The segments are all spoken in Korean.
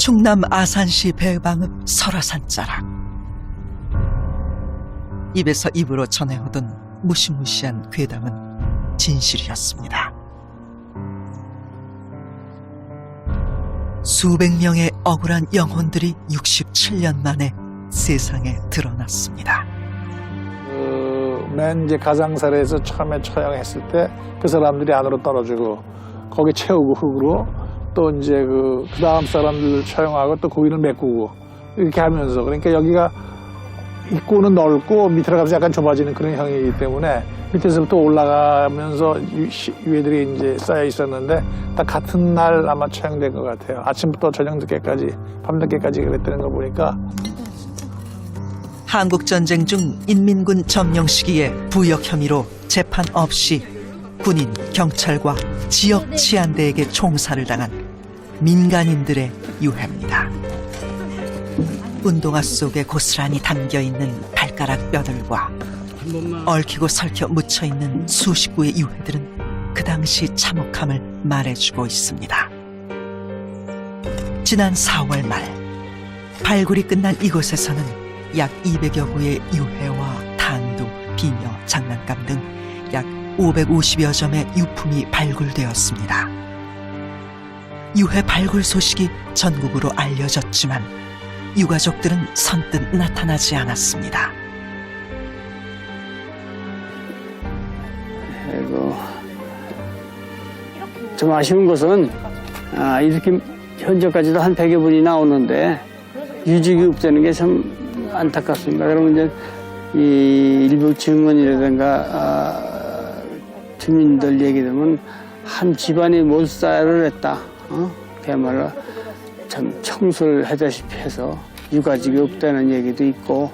충남 아산시 배방읍 설화산 자락. 입에서 입으로 전해오던 무시무시한 괴담은 진실이었습니다. 수백 명의 억울한 영혼들이 67년 만에 세상에 드러났습니다. 맨 이제 가장사례에서 처음에 처형했을 때 그 사람들이 안으로 떨어지고 거기 채우고 흙으로 또 이제 그 다음 사람들 처형하고 또 고기를 메꾸고 이렇게 하면서, 그러니까 여기가 입구는 넓고 밑으로 가면서 약간 좁아지는 그런 형이기 때문에 밑에서부터 올라가면서 유해들이 이제 쌓여 있었는데 다 같은 날 아마 처형된 것 같아요. 아침부터 저녁 늦게까지, 밤 늦게까지 그랬다는 거 보니까. 한국전쟁 중 인민군 점령 시기에 부역 혐의로 재판 없이 군인, 경찰과 지역 치안대에게 총살을 당한 민간인들의 유해입니다. 운동화 속에 고스란히 담겨있는 발가락 뼈들과 얽히고 설켜 묻혀있는 수십 구의 유해들은 그 당시 참혹함을 말해주고 있습니다. 지난 4월 말 발굴이 끝난 이곳에서는 약 200여 구의 유해와 탄두, 비녀, 장난감 등 약 550여 점의 유품이 발굴되었습니다. 유해 발굴 소식이 전국으로 알려졌지만 유가족들은 선뜻 나타나지 않았습니다. 아이고, 좀 아쉬운 것은 이렇게 현재까지도 한 100여 분이 나오는데 유직이 없다는 게 참 안타깝습니다. 그러면 이제 이 일부 증언이라든가 주민들 얘기 들으면 한 집안이 몰살을 했다. 그야말로 참 청소를 하다시피 해서 유가직이 없다는 얘기도 있고.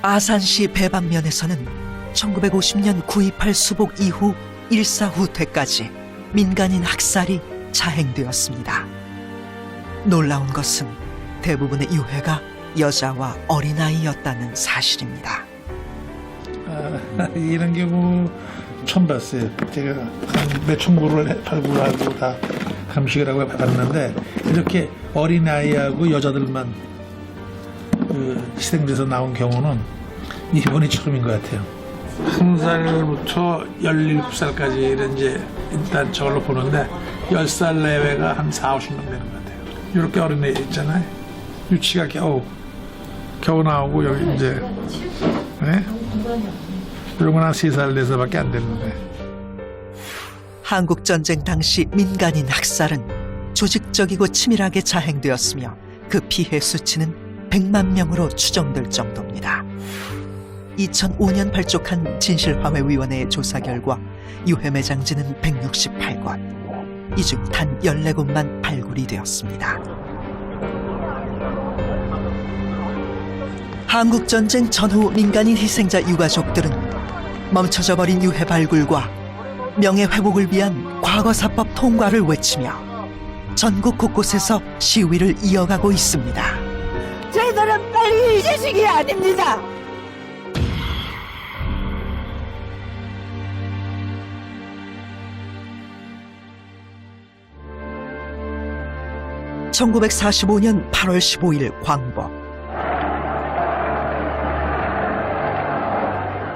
아산시 배방면에서는 1950년 9.28 수복 이후 일사 후퇴까지 민간인 학살이 자행되었습니다. 놀라운 것은 대부분의 유해가 여자와 어린아이였다는 사실입니다. 이런 경우 처음 봤어요. 제가 한 몇천 구를 발굴하고 다 감식을 하고 봤는데 이렇게 어린아이하고 여자들만 희생돼서 나온 경우는 이번이 처음인 것 같아요. 1살부터 17살까지는 이제 일단 저걸로 보는데 10살 내외가 한 4, 50명 되는 것 같아요. 이렇게 어린애 있잖아요. 유치가 겨우 나오고 여기 이제 네? 이런 건 한 3살, 4살밖에 안 되는데. 한국전쟁 당시 민간인 학살은 조직적이고 치밀하게 자행되었으며 그 피해 수치는 100만 명으로 추정될 정도입니다. 2005년 발족한 진실화훼위원회의 조사 결과 유해 매장지는 168곳, 이 중 단 14곳만 발굴이 되었습니다. 한국전쟁 전후 민간인 희생자 유가족들은 멈춰져 버린 유해 발굴과 명예회복을 위한 과거사법 통과를 외치며 전국 곳곳에서 시위를 이어가고 있습니다. 저희들은 빨리 잊을 시기 아닙니다. (1945년 8월 15일) 광복.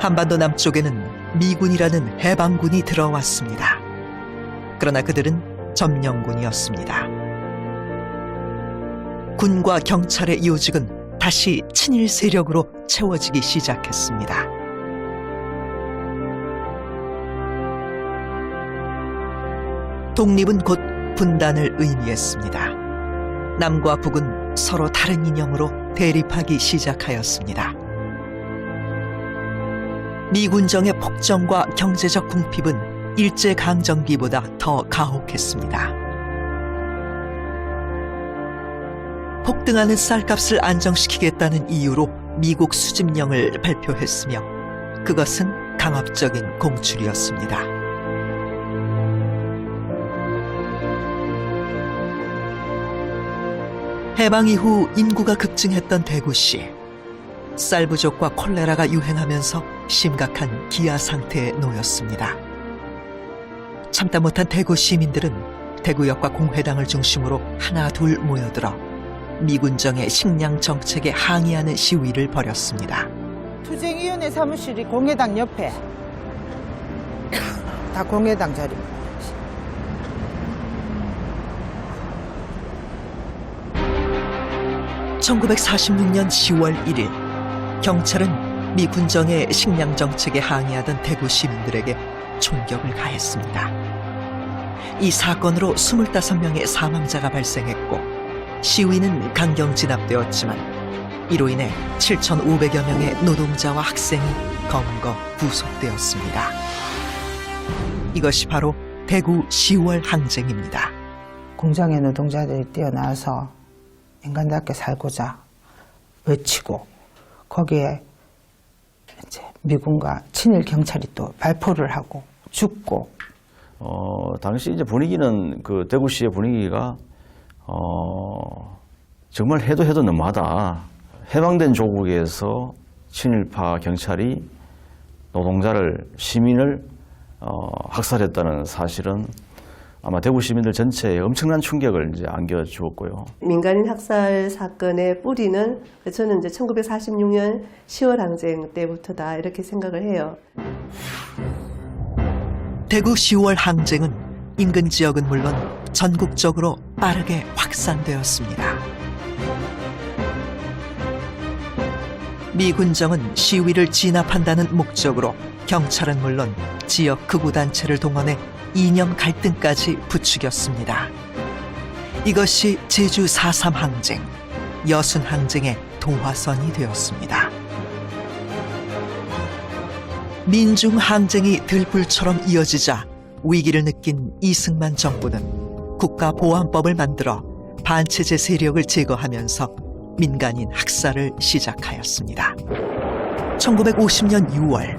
한반도 남쪽에는 미군이라는 해방군이 들어왔습니다. 그러나 그들은 점령군이었습니다. 군과 경찰의 요직은 다시 친일 세력으로 채워지기 시작했습니다. 독립은 곧 분단을 의미했습니다. 남과 북은 서로 다른 이념으로 대립하기 시작하였습니다. 미군정의 폭정과 경제적 궁핍은 일제강점기보다 더 가혹했습니다. 폭등하는 쌀값을 안정시키겠다는 이유로 미국 수집령을 발표했으며 그것은 강압적인 공출이었습니다. 해방 이후 인구가 급증했던 대구시. 쌀 부족과 콜레라가 유행하면서 심각한 기아 상태에 놓였습니다. 참다 못한 대구 시민들은 대구역과 공회당을 중심으로 하나 둘 모여들어 미군정의 식량 정책에 항의하는 시위를 벌였습니다. 투쟁위원회 사무실이 공회당 옆에 다 공회당 자리입니다. (1946년 10월 1일) 경찰은 미 군정의 식량 정책에 항의하던 대구 시민들에게 총격을 가했습니다. 이 사건으로 25명의 사망자가 발생했고 시위는 강경 진압되었지만 이로 인해 7,500여 명의 노동자와 학생이 검거 구속되었습니다. 이것이 바로 대구 10월 항쟁입니다. 공장의 노동자들이 뛰어나와서 인간답게 살고자 외치고 거기에 이제 미군과 친일 경찰이 또 발포를 하고 죽고 당시 이제 분위기는 그 대구시의 분위기가 정말 해도 너무하다. 해방된 조국에서 친일파 경찰이 노동자를 시민을 학살했다는 사실은 아마 대구 시민들 전체에 엄청난 충격을 이제 안겨주었고요. 민간인 학살 사건의 뿌리는 저는 이제 1946년 10월 항쟁 때부터다 이렇게 생각을 해요. 대구 10월 항쟁은 인근 지역은 물론 전국적으로 빠르게 확산되었습니다. 미 군정은 시위를 진압한다는 목적으로 경찰은 물론 지역 극우단체를 동원해 이념 갈등까지 부추겼습니다. 이것이 제주 4.3 항쟁, 여순 항쟁의 도화선이 되었습니다. 민중 항쟁이 들불처럼 이어지자 위기를 느낀 이승만 정부는 국가보안법을 만들어 반체제 세력을 제거하면서 민간인 학살을 시작하였습니다. 1950년 6월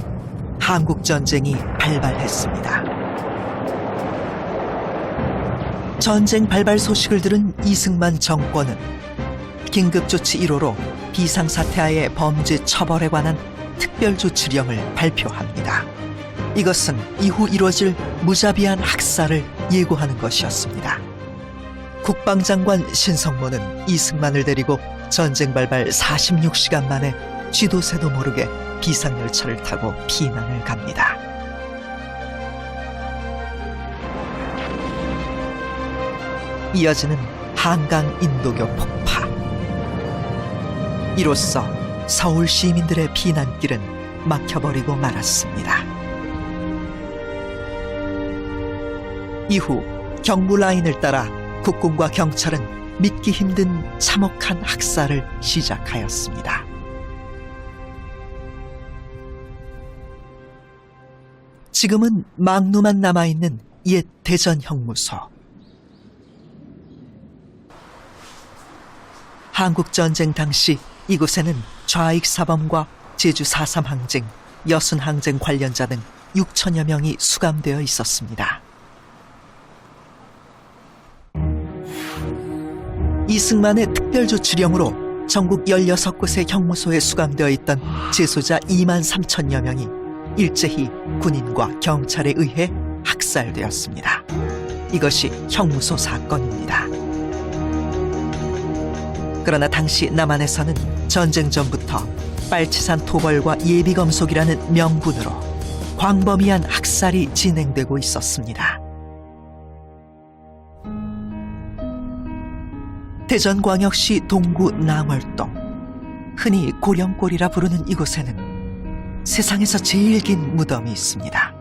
한국전쟁이 발발했습니다. 전쟁 발발 소식을 들은 이승만 정권은 긴급조치 1호로 비상사태하에 범죄 처벌에 관한 특별조치령을 발표합니다. 이것은 이후 이뤄질 무자비한 학살을 예고하는 것이었습니다. 국방장관 신성모는 이승만을 데리고 전쟁 발발 46시간 만에 쥐도 새도 모르게 비상열차를 타고 피난을 갑니다. 이어지는 한강 인도교 폭파. 이로써 서울 시민들의 피난길은 막혀버리고 말았습니다. 이후 경부 라인을 따라 국군과 경찰은 믿기 힘든 참혹한 학살을 시작하였습니다. 지금은 망루만 남아있는 옛 대전 형무소. 한국전쟁 당시 이곳에는 좌익사범과 제주 4.3 항쟁, 여순 항쟁 관련자 등 6천여 명이 수감되어 있었습니다. 이승만의 특별조치령으로 전국 16곳의 형무소에 수감되어 있던 재소자 2만 3천여 명이 일제히 군인과 경찰에 의해 학살되었습니다. 이것이 형무소 사건입니다. 그러나 당시 남한에서는 전쟁 전부터 빨치산 토벌과 예비검속이라는 명분으로 광범위한 학살이 진행되고 있었습니다. 대전광역시 동구 낭월동, 흔히 고령골이라 부르는 이곳에는 세상에서 제일 긴 무덤이 있습니다.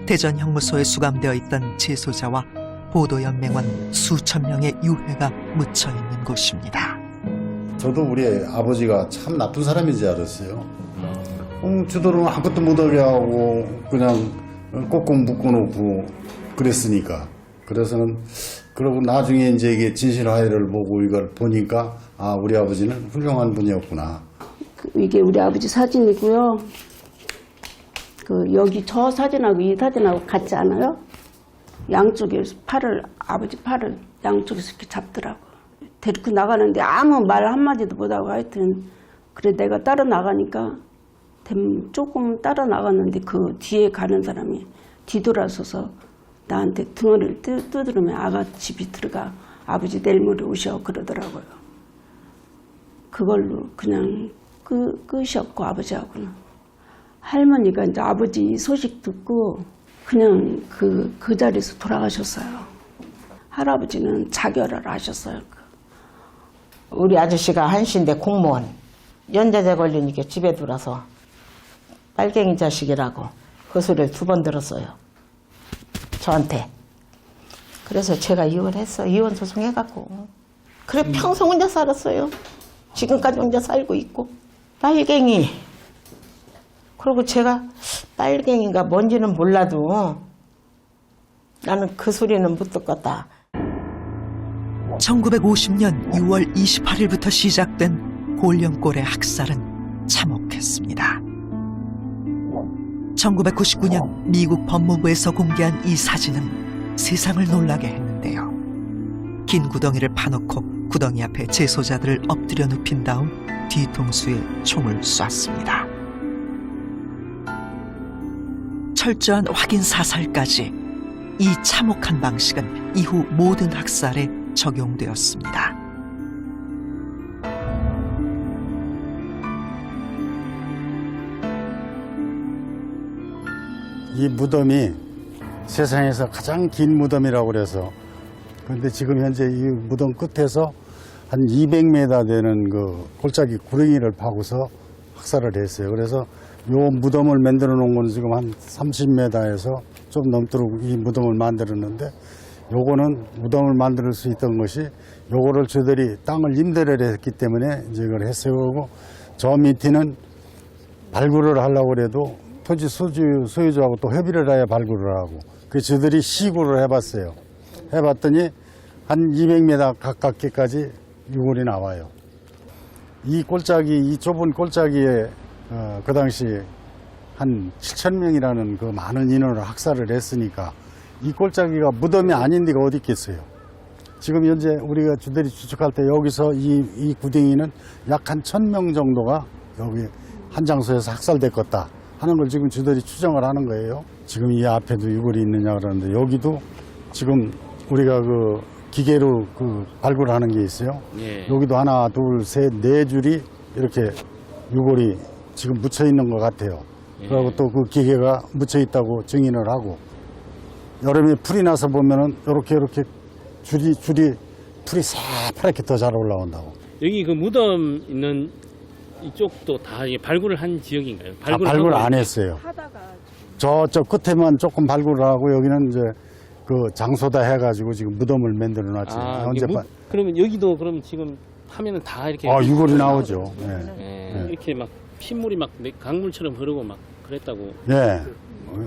대전 형무소에 수감되어 있던 재소자와 보도연맹원 수천 명의 유해가 묻혀 있는 곳입니다. 저도 우리 아버지가 참 나쁜 사람인 줄 알았어요. 주도는 아무것도 못하게 하고 그냥 꼭꼭 묶어놓고 그랬으니까. 그래서는 그러고 나중에 이제 이게 진실화해를 보고 이걸 보니까 아, 우리 아버지는 훌륭한 분이었구나. 이게 우리 아버지 사진이고요. 여기 저 사진하고 이 사진하고 같지 않아요? 양쪽에 아버지 팔을 양쪽에서 이렇게 잡더라고. 데리고 나가는데 아무 말 한마디도 못하고 하여튼 그래 내가 따라 나가니까 조금 따라 나갔는데 그 뒤에 가는 사람이 뒤돌아서서 나한테 등어리를 두드리면 아가 집이 들어가. 아버지 내일 모레 오셔 그러더라고요. 그걸로 그냥 끝이었고 아버지하고는. 할머니가 이제 아버지 소식 듣고 그냥 그 자리에서 돌아가셨어요. 할아버지는 자결을 하셨어요. 우리 아저씨가 한시인데 공무원. 연좌제 걸리니까 집에 들어와서 빨갱이 자식이라고 그 소리를 2번 들었어요. 저한테. 그래서 제가 이혼했어. 이혼 소송해갖고. 그래 평생 혼자 살았어요. 지금까지 혼자 살고 있고. 빨갱이. 그리고 제가 빨갱이가 뭔지는 몰라도 나는 그 소리는 못 듣겠다. 1950년 6월 28일부터 시작된 골령골의 학살은 참혹했습니다. 1999년 미국 법무부에서 공개한 이 사진은 세상을 놀라게 했는데요. 긴 구덩이를 파놓고 구덩이 앞에 재소자들을 엎드려 눕힌 다음 뒤통수에 총을 쐈습니다. 철저한 확인 사살까지 이 참혹한 방식은 이후 모든 학살에 적용되었습니다. 이 무덤이 세상에서 가장 긴 무덤이라고 그래서 그런데 지금 현재 이 무덤 끝에서 한 200m 되는 그 골짜기 구렁이를 파고서 학살을 했어요. 그래서 이 무덤을 만들어 놓은 건 지금 한 30m에서 좀 넘도록 이 무덤을 만들었는데 요거는 무덤을 만들 수 있던 것이 요거를 저들이 땅을 임대를 했기 때문에 이제 이걸 했어요. 그리고 저 밑에는 발굴을 하려고 해도 토지 소유주하고 또 협의를 해야 발굴을 하고 그래서 저들이 시구를 해봤어요. 해봤더니 한 200m 가깝게까지 유골이 나와요. 이 골짜기, 이 좁은 골짜기에 그 당시 한 7,000명이라는 그 많은 인원을 학살을 했으니까 이 골짜기가 무덤이 아닌 데가 어디 있겠어요. 지금 현재 우리가 주들이 추측할 때 여기서 이 구덩이는 약 한 1,000명 정도가 여기 한 장소에서 학살됐겠다 하는 걸 지금 주들이 추정을 하는 거예요. 지금 이 앞에도 유골이 있느냐 그러는데 여기도 지금 우리가 그 기계로 그 발굴하는 게 있어요. 예. 여기도 하나, 둘, 셋, 4줄이 이렇게 유골이 지금 묻혀 있는 것 같아요. 그리고 또 그 기계가 묻혀 있다고 증인을 하고 여름에 풀이 나서 보면은 이렇게 줄이 풀이 새파랗게 더 잘 올라온다고. 여기 그 무덤 있는 이쪽도 다 이게 발굴을 한 지역인가요? 발굴 안 했어요. 저쪽 끝에만 조금 발굴을 하고 여기는 이제 그 장소다 해가지고 지금 무덤을 만들어 놨죠. 그러면 여기도 그럼 지금 하면은 다 이렇게 유골이 나오죠. 네. 이렇게 막 핏물이 막 강물처럼 흐르고 막 그랬다고. 네.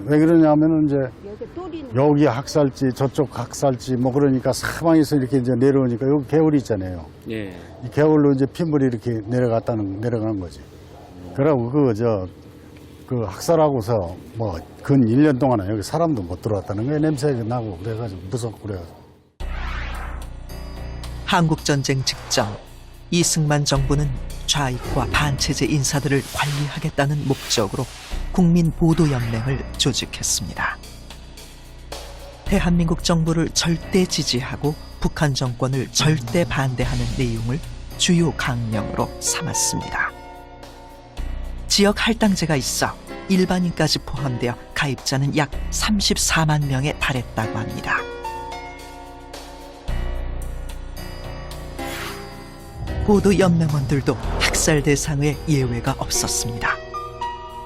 왜 그러냐면은 이제 여기 학살지 저쪽 학살지 뭐 그러니까 사방에서 이렇게 이제 내려오니까 여기 개울이 있잖아요. 예. 이 개울로 이제 핏물이 이렇게 내려가는 거지. 그러고 그 학살하고서 뭐 근 1년 동안은 여기 사람도 못 들어왔다는 거예요. 냄새가 나고 그래가지고 무섭고 그래가지고. 한국전쟁 직전 이승만 정부는 좌익과 반체제 인사들을 관리하겠다는 목적으로 국민보도연맹을 조직했습니다. 대한민국 정부를 절대 지지하고 북한 정권을 절대 반대하는 내용을 주요 강령으로 삼았습니다. 지역 할당제가 있어 일반인까지 포함되어 가입자는 약 34만 명에 달했다고 합니다. 보도연맹원들도 학살 대상의 예외가 없었습니다.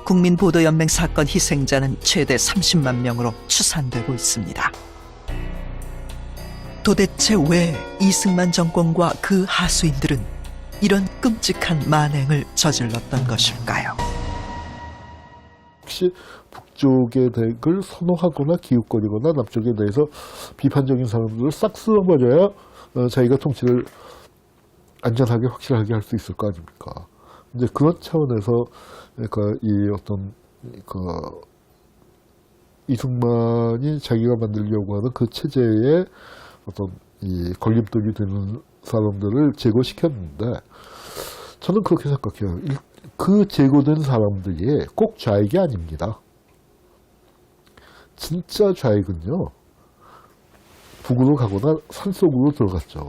국민보도연맹 사건 희생자는 최대 30만 명으로 추산되고 있습니다. 도대체 왜 이승만 정권과 그 하수인들은 이런 끔찍한 만행을 저질렀던 것일까요? 혹시 북쪽의 덱을 선호하거나 기웃거리거나 남쪽에 대해서 비판적인 사람들을 싹 쓸어버려야 자기가 통치를 안전하게 확실하게 할 수 있을 거 아닙니까? 이제 그런 차원에서 그러니까 이 어떤 이승만이 자기가 만들려고 하는 그 체제의 어떤 이 걸림돌이 되는 사람들을 제거시켰는데 저는 그렇게 생각해요. 그 제거된 사람들이 꼭 좌익이 아닙니다. 진짜 좌익은요, 북으로 가거나 산속으로 들어갔죠.